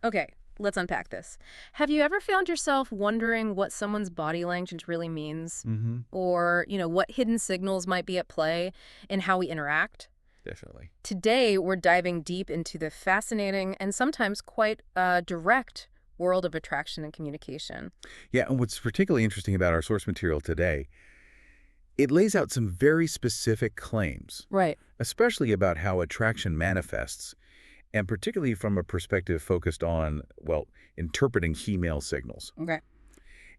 Okay, let's unpack this. Have you ever found yourself wondering what someone's body language really means? Mm-hmm. Or, what hidden signals might be at play in how we interact? Definitely. Today, we're diving deep into the fascinating and sometimes quite direct world of attraction and communication. Yeah, and what's particularly interesting about our source material today, it lays out some very specific claims, Right. especially about how attraction manifests, and particularly from a perspective focused on, well, interpreting female signals. Okay.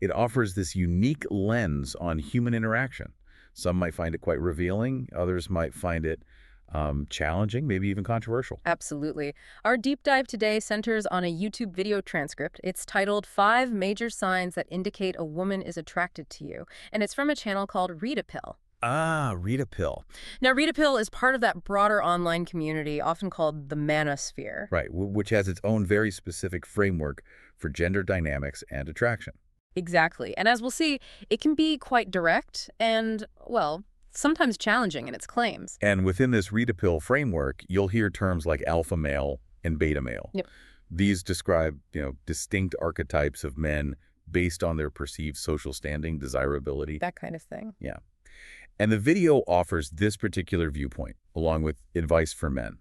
It offers this unique lens on human interaction. Some might find it quite revealing, others might find it challenging, maybe even controversial. Absolutely. Our deep dive today centers on a YouTube video transcript. It's titled Five Major Signs That Indicate a Woman is Attracted to You, and it's from a channel called Read a Pill. Ah, read a pill. Now, Read a Pill is part of that broader online community, often called the manosphere. Right, which has its own very specific framework for gender dynamics and attraction. Exactly. And as we'll see, it can be quite direct and, well, sometimes challenging in its claims. And within this read a pill framework, you'll hear terms like alpha male and beta male. Yep. These describe, distinct archetypes of men based on their perceived social standing, desirability. That kind of thing. Yeah. And the video offers this particular viewpoint, along with advice for men.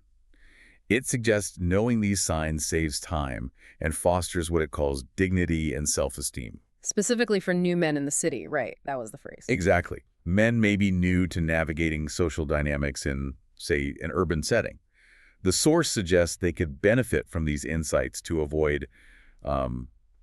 It suggests knowing these signs saves time and fosters what it calls dignity and self-esteem. Specifically for new men in the city, right? That was the phrase. Exactly. Men may be new to navigating social dynamics in, say, an urban setting. The source suggests they could benefit from these insights to avoid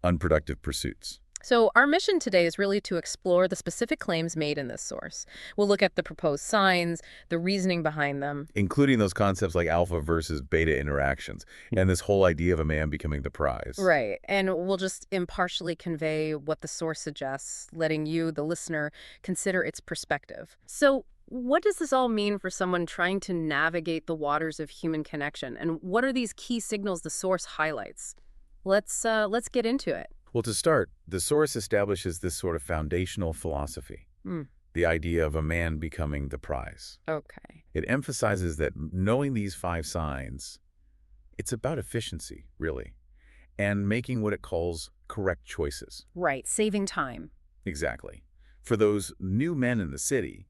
unproductive pursuits. So our mission today is really to explore the specific claims made in this source. We'll look at the proposed signs, the reasoning behind them. Including those concepts like alpha versus beta interactions, and this whole idea of a man becoming the prize. Right. And we'll just impartially convey what the source suggests, letting you, the listener, consider its perspective. So what does this all mean for someone trying to navigate the waters of human connection? And what are these key signals the source highlights? Let's get into it. Well, to start, the source establishes this sort of foundational philosophy, Hmm. the idea of a man becoming the prize. Okay. It emphasizes that knowing these five signs, it's about efficiency, really, and making what it calls correct choices. Right. Saving time. Exactly. For those new men in the city,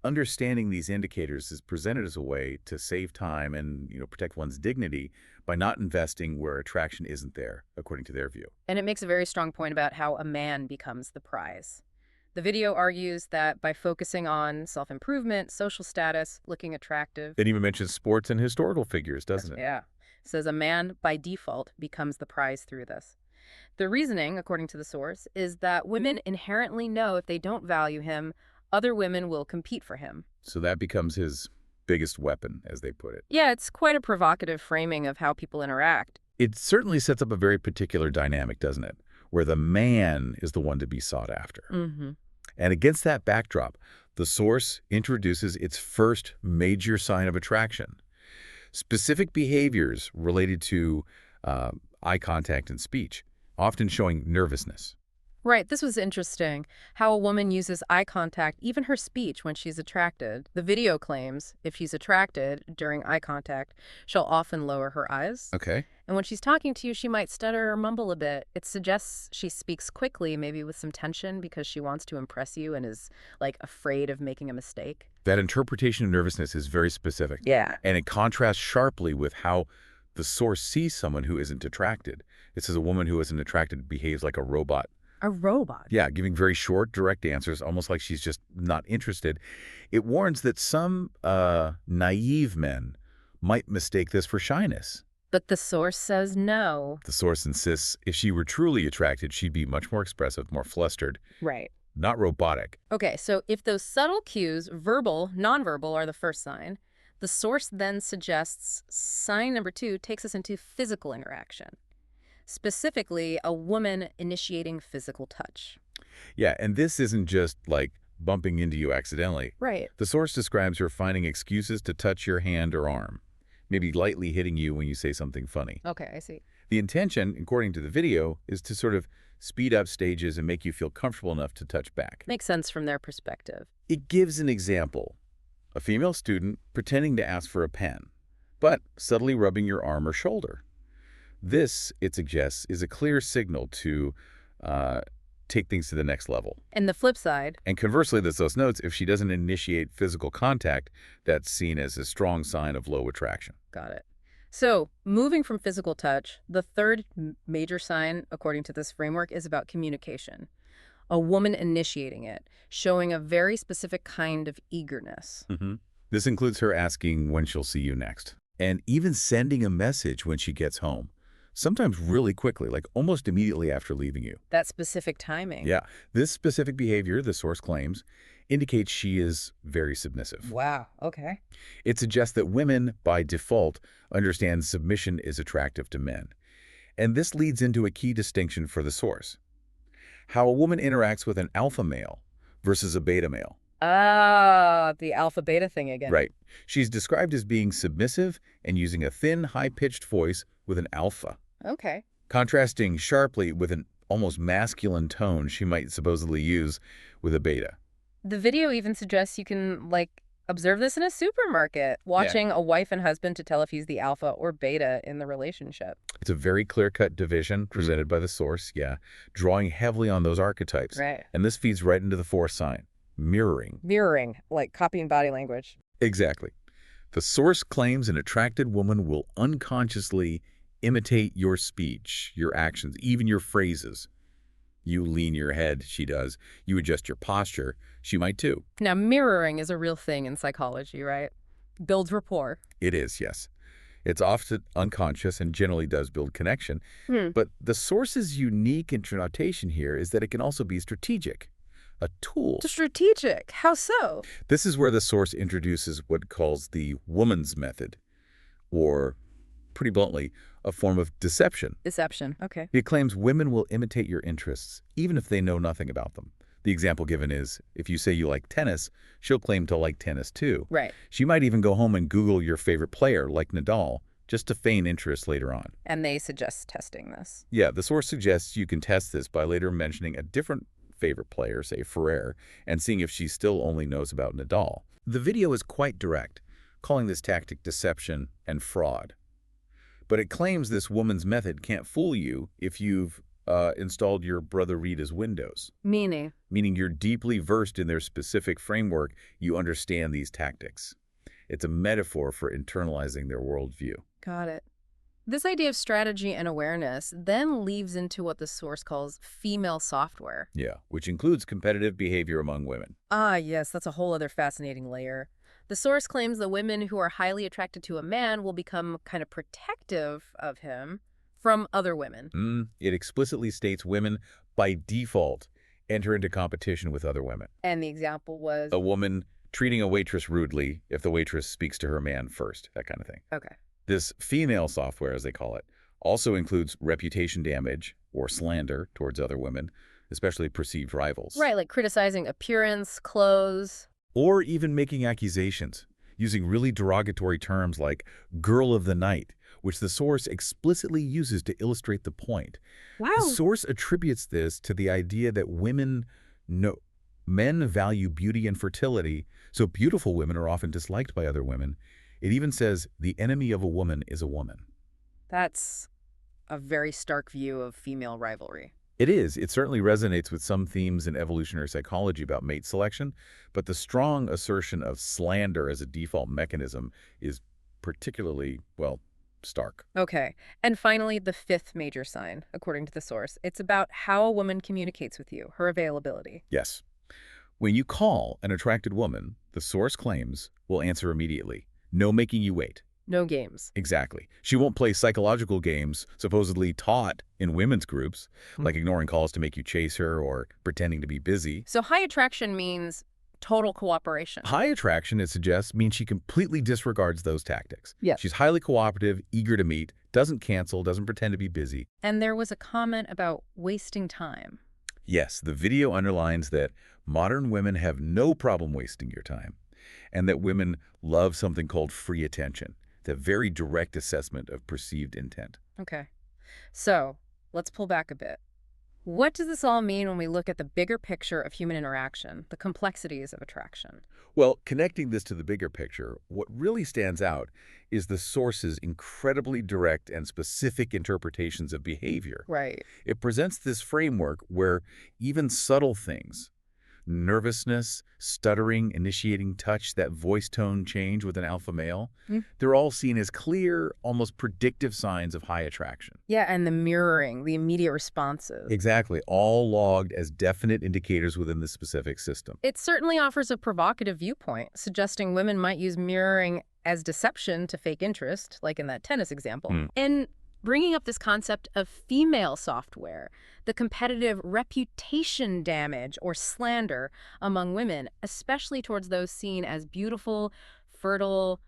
understanding these indicators is presented as a way to save time and, protect one's dignity by not investing where attraction isn't there, according to their view. And it makes a very strong point about how a man becomes the prize. The video argues that by focusing on self-improvement, social status, looking attractive, It even mentions sports and historical figures, doesn't it? yeah, says a man by default becomes the prize through this. The reasoning, according to the source, is that women inherently know if they don't value him, other women will compete for him. So that becomes his biggest weapon, as they put it. Yeah, it's quite a provocative framing of how people interact. It certainly sets up a very particular dynamic, doesn't it? Where the man is the one to be sought after. Mm-hmm. And against that backdrop, the source introduces its first major sign of attraction. Specific behaviors related to eye contact and speech, often showing nervousness. Right, this was interesting. How a woman uses eye contact, even her speech, when she's attracted. The video claims if she's attracted during eye contact, she'll often lower her eyes. Okay. And when she's talking to you, she might stutter or mumble a bit. It suggests she speaks quickly, maybe with some tension, because she wants to impress you and is, like, afraid of making a mistake. That interpretation of nervousness is very specific. Yeah. And it contrasts sharply with how the source sees someone who isn't attracted. It says a woman who isn't attracted behaves like a robot. A robot? Yeah, giving very short, direct answers, almost like she's just not interested. It warns that some naive men might mistake this for shyness. But the source says no. The source insists if she were truly attracted, she'd be much more expressive, more flustered, Right. not robotic. Okay, so if those subtle cues, verbal, nonverbal, are the first sign, the source then suggests sign number 2 takes us into physical interaction. Specifically, a woman initiating physical touch. Yeah, and this isn't just like bumping into you accidentally. Right. The source describes her finding excuses to touch your hand or arm, maybe lightly hitting you when you say something funny. Okay, I see. The intention, according to the video, is to sort of speed up stages and make you feel comfortable enough to touch back. Makes sense from their perspective. It gives an example. A female student pretending to ask for a pen, but subtly rubbing your arm or shoulder. This, it suggests, is a clear signal to uh, take things to the next level. And the flip side, And conversely, there's those notes, if she doesn't initiate physical contact, that's seen as a strong sign of low attraction. got it. So, moving from physical touch, the third major sign, according to this framework, is about communication. A woman initiating it, showing a very specific kind of eagerness. This includes her asking when she'll see you next, and even sending a message when she gets home, sometimes really quickly, like almost immediately after leaving you. That specific timing. Yeah, this specific behavior, the source claims, indicates she is very submissive. Wow, okay. It suggests that women, by default, understand submission is attractive to men. And this leads into a key distinction for the source: how a woman interacts with an alpha male versus a beta male. Ah, the alpha beta thing again. Right. She's described as being submissive and using a thin, high-pitched voice with an alpha, Okay. contrasting sharply with an almost masculine tone she might supposedly use with a beta. The video even suggests you can, like, observe this in a supermarket, watching a wife and husband to tell if he's the alpha or beta in the relationship. It's a very clear-cut division presented by the source, drawing heavily on those archetypes. Right. And this feeds right into the fourth sign: mirroring. Mirroring, like copying body language. Exactly. The source claims an attracted woman will unconsciously imitate your speech, your actions, even your phrases. You lean your head, she does. You adjust your posture, she might too. Now, mirroring is a real thing in psychology, right? Builds rapport. It is, yes. It's often unconscious and generally does build connection. But the source's unique interpretation here is that it can also be strategic, a tool. Strategic. How so? This is where the source introduces what it calls the woman's method, or, pretty bluntly, a form of deception. Deception. Okay. It claims women will imitate your interests, even if they know nothing about them. The example given is, if you say you like tennis, she'll claim to like tennis too. Right. She might even go home and Google your favorite player, like Nadal, just to feign interest later on. And they suggest testing this. Yeah, the source suggests you can test this by later mentioning a different favorite player, say Ferrer, and seeing if she still only knows about Nadal. The video is quite direct, calling this tactic deception and fraud. But it claims this woman's method can't fool you if you've installed your brother Rita's Windows. Meaning? Meaning you're deeply versed in their specific framework, you understand these tactics. It's a metaphor for internalizing their worldview. Got it. This idea of strategy and awareness then leads into what the source calls female software. Yeah, which includes competitive behavior among women. Ah, yes, that's a whole other fascinating layer. The source claims that women who are highly attracted to a man will become kind of protective of him from other women. It explicitly states women, by default, enter into competition with other women. And the example was? A woman treating a waitress rudely if the waitress speaks to her man first, that kind of thing. Okay. This female software, as they call it, also includes reputation damage or slander towards other women, especially perceived rivals. Right, like criticizing appearance, clothes. Or even making accusations, using really derogatory terms like girl of the night, which the source explicitly uses to illustrate the point. Wow. The source attributes this to the idea that men value beauty and fertility, so beautiful women are often disliked by other women. It even says the enemy of a woman is a woman. That's a very stark view of female rivalry. It is. It certainly resonates with some themes in evolutionary psychology about mate selection, but the strong assertion of slander as a default mechanism is particularly, well, stark. Okay. And finally, the fifth major sign, according to the source. It's about how a woman communicates with you, her availability. Yes. When you call an attracted woman, the source claims will answer immediately. No making you wait. No games. Exactly. She won't play psychological games supposedly taught in women's groups, like ignoring calls to make you chase her or pretending to be busy. So high attraction means total cooperation. High attraction, it suggests, means she completely disregards those tactics. Yes. She's highly cooperative, eager to meet, doesn't cancel, doesn't pretend to be busy. And there was a comment about wasting time. Yes, the video underlines that modern women have no problem wasting your time, and that women love something called free attention, the very direct assessment of perceived intent. Okay. So let's pull back a bit. What does this all mean when we look at the bigger picture of human interaction, the complexities of attraction? Well, connecting this to the bigger picture, what really stands out is the source's incredibly direct and specific interpretations of behavior. Right. It presents this framework where even subtle things, nervousness, stuttering, initiating touch, that voice tone change with an alpha male, they're all seen as clear, almost predictive signs of high attraction. Yeah, and the mirroring, the immediate responses. Exactly, all logged as definite indicators within the specific system. It certainly offers a provocative viewpoint, suggesting women might use mirroring as deception to fake interest, like in that tennis example. Hmm. And bringing up this concept of female software, the competitive reputation damage or slander among women, especially towards those seen as beautiful, fertile,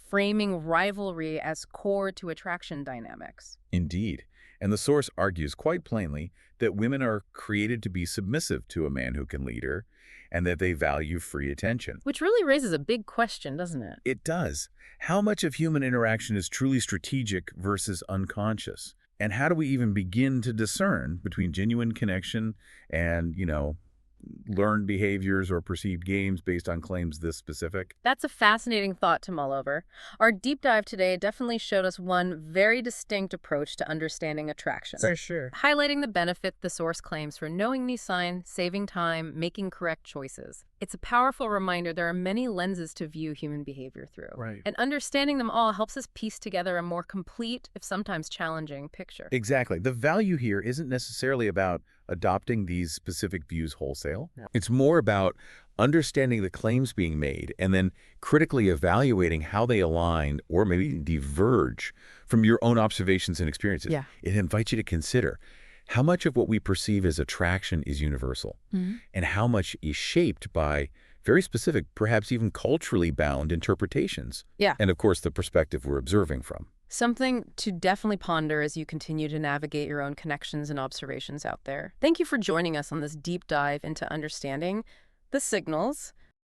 framing rivalry as core to attraction dynamics. Indeed. And the source argues quite plainly that women are created to be submissive to a man who can lead her, and that they value free attention. Which really raises a big question, doesn't it? It does. How much of human interaction is truly strategic versus unconscious? And how do we even begin to discern between genuine connection and, learned behaviors or perceived games based on claims this specific? That's a fascinating thought to mull over. Our deep dive today definitely showed us one very distinct approach to understanding attraction. For sure. Highlighting the benefit the source claims for knowing these signs, saving time, making correct choices. It's a powerful reminder there are many lenses to view human behavior through. Right. And understanding them all helps us piece together a more complete, if sometimes challenging, picture. Exactly. The value here isn't necessarily about adopting these specific views wholesale. Yeah. It's more about understanding the claims being made and then critically evaluating how they align or maybe diverge from your own observations and experiences. Yeah. It invites you to consider how much of what we perceive as attraction is universal and how much is shaped by very specific, perhaps even culturally bound interpretations. Yeah. And of course, the perspective we're observing from. Something to definitely ponder as you continue to navigate your own connections and observations out there. Thank you for joining us on this deep dive into understanding the signals